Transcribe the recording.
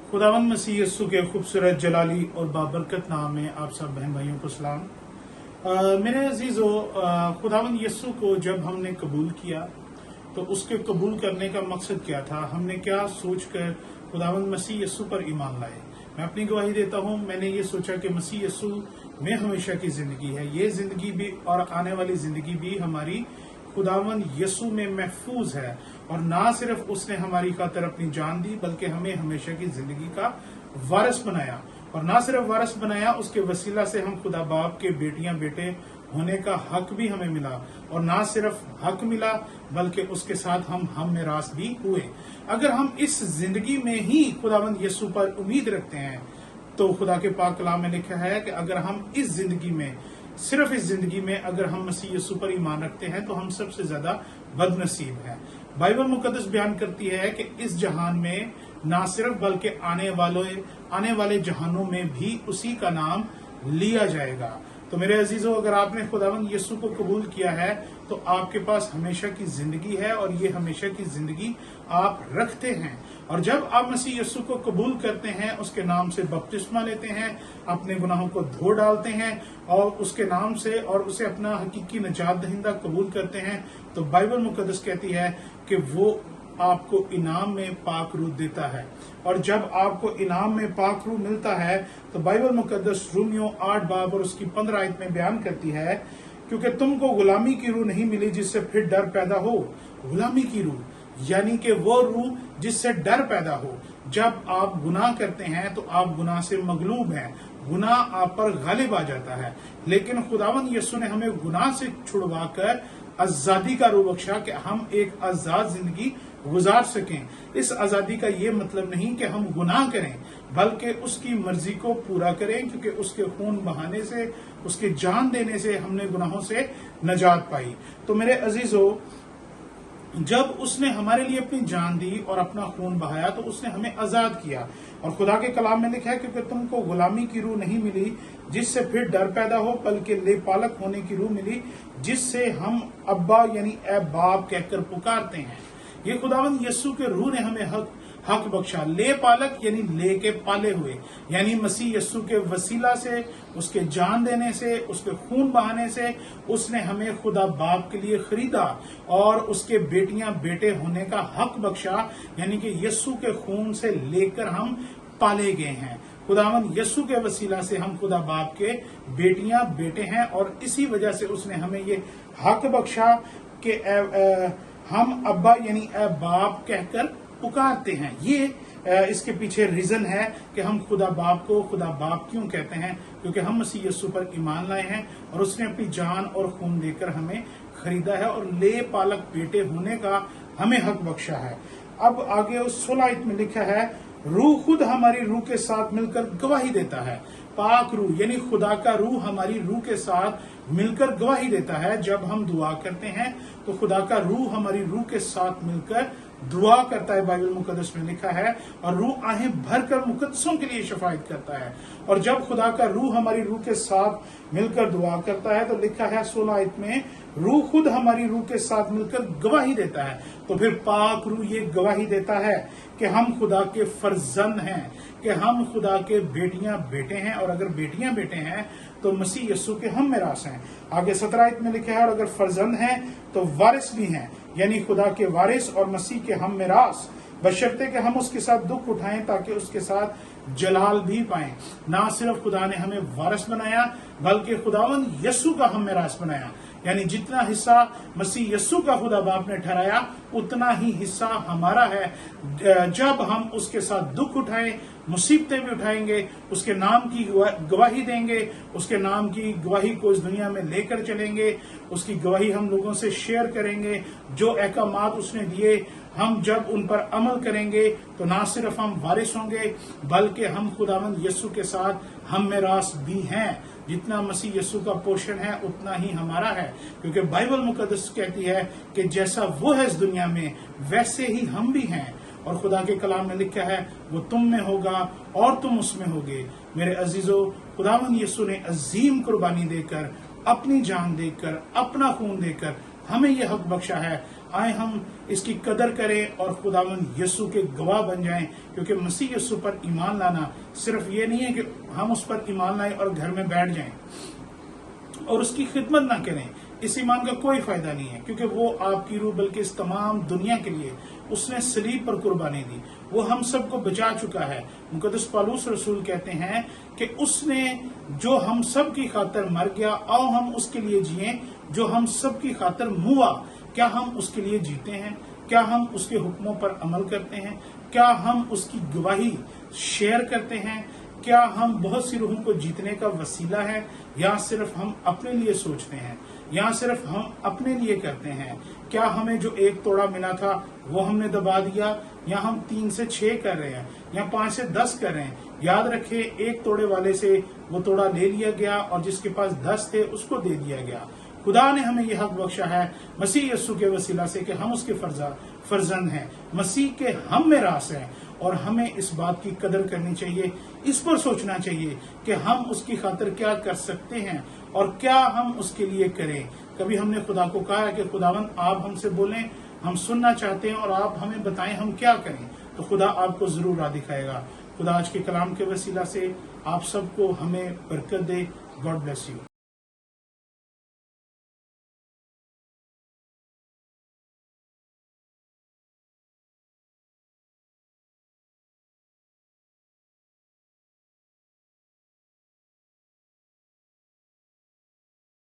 खुदावंद मसीह यस्सु के खूबसूरत जलाली और बाबरकत नाम में आप सब बहन भाइयों को सलाम। मेरे अजीजों, खुदावंद यस्सु को जब हमने कबूल किया तो उसके कबूल करने का मकसद क्या था, हमने क्या सोचकर खुदावंद मसीह यस्सु पर ईमान लाए। मैं अपनी गवाही देता हूँ, मैंने ये सोचा कि मसीह यस्सु में हमेशा की जिंदगी है। ये जिंदगी भी और आने वाली जिंदगी भी हमारी खुदावंद यस्सु में महफूज है, और ना सिर्फ उसने हमारी खातिर अपनी जान दी बल्कि हमें हमेशा की जिंदगी का वारिस बनाया। और ना सिर्फ वारिस बनाया, उसके वसीला से हम खुदा बाप के बेटियां बेटे होने का हक भी हमें मिला। और ना सिर्फ हक मिला बल्कि उसके साथ हम मेरास भी हुए। अगर हम इस जिंदगी में ही खुदावंद यस्सु पर उम्मीद रखते हैं तो खुदा के पाक कलाम में लिखा है कि अगर हम इस जिंदगी में, सिर्फ इस जिंदगी में अगर हम मसीह यस्सु पर ईमान रखते हैं तो हम सबसे ज्यादा बदनसीब हैं। बाइबल मुकद्दस बयान करती है कि इस जहान में ना सिर्फ बल्कि आने वाले जहानों में भी उसी का नाम लिया जाएगा। तो मेरे अजीजों, अगर आपने खुदावंद यस्सु को कबूल किया है तो आपके पास हमेशा की जिंदगी है, और ये हमेशा की जिंदगी आप रखते हैं। और जब आप मसीह यस्सु को कबूल करते हैं, उसके नाम से बपतिस्मा लेते हैं, अपने गुनाहों को धो डालते हैं और उसके नाम से और उसे अपना हकीकी निजात दहिंदा कबूल करते हैं, तो बाइबल मुकद्दस कहती है कि वो आपको इनाम में पाक रूह देता है। और जब आपको इनाम में पाक रूह मिलता है तो बाइबल मुकद्दस रोमियो 8 बाब और उसकी 15 आयत में बयान करती है, क्योंकि तुमको गुलामी की रूह नहीं मिली जिससे फिर डर पैदा हो। गुलामी की रूह यानी कि वो रूह जिससे डर पैदा हो। जब आप गुनाह करते हैं तो आप गुनाह से मगलूब हैं, गुनाह आप पर गालिब आ जाता है। लेकिन खुदावंद यस्सु ने हमें गुनाह से छुड़वाकर आजादी का रूह बख्शा कि हम एक आजाद जिंदगी गुजार सकें। इस आजादी का ये मतलब नहीं कि हम गुनाह करें बल्कि उसकी मर्जी को पूरा करें, क्योंकि उसके खून बहाने से, उसके जान देने से हमने गुनाहों से नजात पाई। तो मेरे अजीजों, जब उसने हमारे लिए अपनी जान दी और अपना खून बहाया तो उसने हमें आजाद किया। और खुदा के कलाम में लिखा है, क्योंकि तुमको गुलामी की रूह नहीं मिली जिससे फिर डर पैदा हो, बल्कि लेपालक होने की रूह मिली जिससे हम अब्बा यानी ए बाप कहकर पुकारते हैं। ये खुदावंद यस्सु के रूह ने हमें हक बख्शा। ले पालक यानी लेके पाले हुए, यानी मसीह यस्सु के वसीला से, उसके जान देने से, उसके खून बहाने से उसने हमें खुदा बाप के लिए खरीदा और उसके बेटियां बेटे होने का हक बख्शा। यानी कि यस्सु के खून से लेकर हम पाले गए हैं। खुदावंद यस्सु के वसीला से हम खुदा बाप के बेटियां बेटे हैं, और इसी वजह से उसने हमें ये हक बख्शा कि हम अब्बा यानी ए बाप कहकर पुकारते हैं। ये इसके पीछे रीजन है कि हम खुदा बाप को खुदा बाप क्यों कहते हैं, क्योंकि हम मसीह यस्सु पर ईमान लाए हैं और उसने अपनी जान और खून देकर हमें खरीदा है और ले पालक बेटे होने का हमें हक बख्शा है। अब आगे उस 16 आयत में लिखा है, रूह खुद हमारी रूह के साथ मिलकर गवाही देता है। पाक रूह यानी खुदा का रूह हमारी रूह के साथ मिलकर गवाही देता है। जब हम दुआ करते हैं तो खुदा का रूह हमारी रूह के साथ मिलकर दुआ करता है। बाइबल मुकद्दस में लिखा है, और रूह आहें भरकर मुकद्दसों के लिए शफायत करता है। और जब खुदा का रूह हमारी रूह के साथ मिलकर दुआ करता है तो लिखा है 16 आयत में, रूह खुद हमारी रूह के साथ मिलकर गवाही देता है। तो फिर पाक रूह ये गवाही देता है कि हम खुदा के फर्जंद हैं, कि हम खुदा के बेटियां बेटे हैं, और अगर बेटियां बेटे हैं तो मसीह यस्सु के हम मेरास हैं। आगे 17 आयत में लिखा है, और अगर फर्जंद हैं तो वारिस भी हैं, यानी खुदा के वारिस और मसीह के हम मेरास, बशर्ते कि हम उसके साथ दुख उठाएं ताकि उसके साथ जलाल भी पाएं। ना सिर्फ खुदा ने हमें वारिस बनाया बल्कि खुदावंद यस्सु का हम मेरास बनाया। यानी जितना हिस्सा मसीह यस्सु का खुदा बाप ने ठहराया उतना ही हिस्सा हमारा है। जब हम उसके साथ दुख उठाएं, मुसीबतें भी उठाएंगे, उसके नाम की गवाही देंगे, उसके नाम की गवाही को इस दुनिया में लेकर चलेंगे, उसकी गवाही हम लोगों से शेयर करेंगे। जो अहकामात उसने दिए हम जब उन पर अमल करेंगे तो ना सिर्फ हम वारिस होंगे बल्कि हम खुदावंद यस्सु के साथ हम मेरास भी हैं। जितना मसीह यस्सु का पोषण है उतना ही हमारा है, क्योंकि बाइबल मुकद्दस कहती है कि जैसा वो है इस दुनिया में वैसे ही हम भी हैं। और खुदा के कलाम में लिखा है, वो तुम में होगा और तुम उसमें होगे। मेरे अजीजों, खुदावंद यस्सु ने अजीम कुर्बानी देकर, अपनी जान देकर, अपना खून देकर ہمیں یہ حق بخشا ہے، آئے ہم اس کی قدر کریں اور خداوند یسوع کے گواہ بن جائیں، کیونکہ مسیح یسوع پر ایمان لانا صرف یہ نہیں ہے کہ ہم اس پر ایمان لائیں اور گھر میں بیٹھ جائیں اور اس کی خدمت نہ کریں۔ اس ایمان کا کوئی فائدہ نہیں ہے، کیونکہ وہ آپ کی روح بلکہ اس تمام دنیا کے لیے اس نے صلیب پر قربانی دی، وہ ہم سب کو بچا چکا ہے۔ مقدس پالوس رسول کہتے ہیں کہ اس نے جو ہم سب کی خاطر مر گیا، آؤ ہم اس کے لیے جئیں جو ہم سب کی خاطر ہوا۔ کیا ہم اس کے لیے جیتے ہیں؟ کیا ہم اس کے حکموں پر عمل کرتے ہیں؟ کیا ہم اس کی گواہی شیئر کرتے ہیں؟ کیا ہم بہت سی روحوں کو جیتنے کا وسیلہ ہے، یا صرف ہم اپنے لیے سوچتے ہیں، یا صرف ہم اپنے لیے کرتے ہیں؟ کیا ہمیں جو 1 توڑا ملا تھا وہ ہم نے دبا دیا، یا ہم 3 سے 6 کر رہے ہیں، یا 5 سے 10 کر رہے ہیں؟ یاد رکھیں، 1 توڑے والے سے وہ توڑا لے لیا گیا اور جس کے پاس 10 تھے اس کو دے دیا گیا۔ خدا نے ہمیں یہ حق بخشا ہے مسیح یسوع کے وسیلہ سے کہ ہم اس کے فرزند ہیں، مسیح کے ہم میں راس ہیں، اور ہمیں اس بات کی قدر کرنی چاہیے، اس پر سوچنا چاہیے کہ ہم اس کی خاطر کیا کر سکتے ہیں اور کیا ہم اس کے لیے کریں۔ کبھی ہم نے خدا کو کہا ہے کہ خداوند آپ ہم سے بولیں، ہم سننا چاہتے ہیں اور آپ ہمیں بتائیں ہم کیا کریں، تو خدا آپ کو ضرور راہ دکھائے گا۔ خدا آج کے کلام کے وسیلہ سے آپ سب کو ہمیں برکت دے۔ God bless you.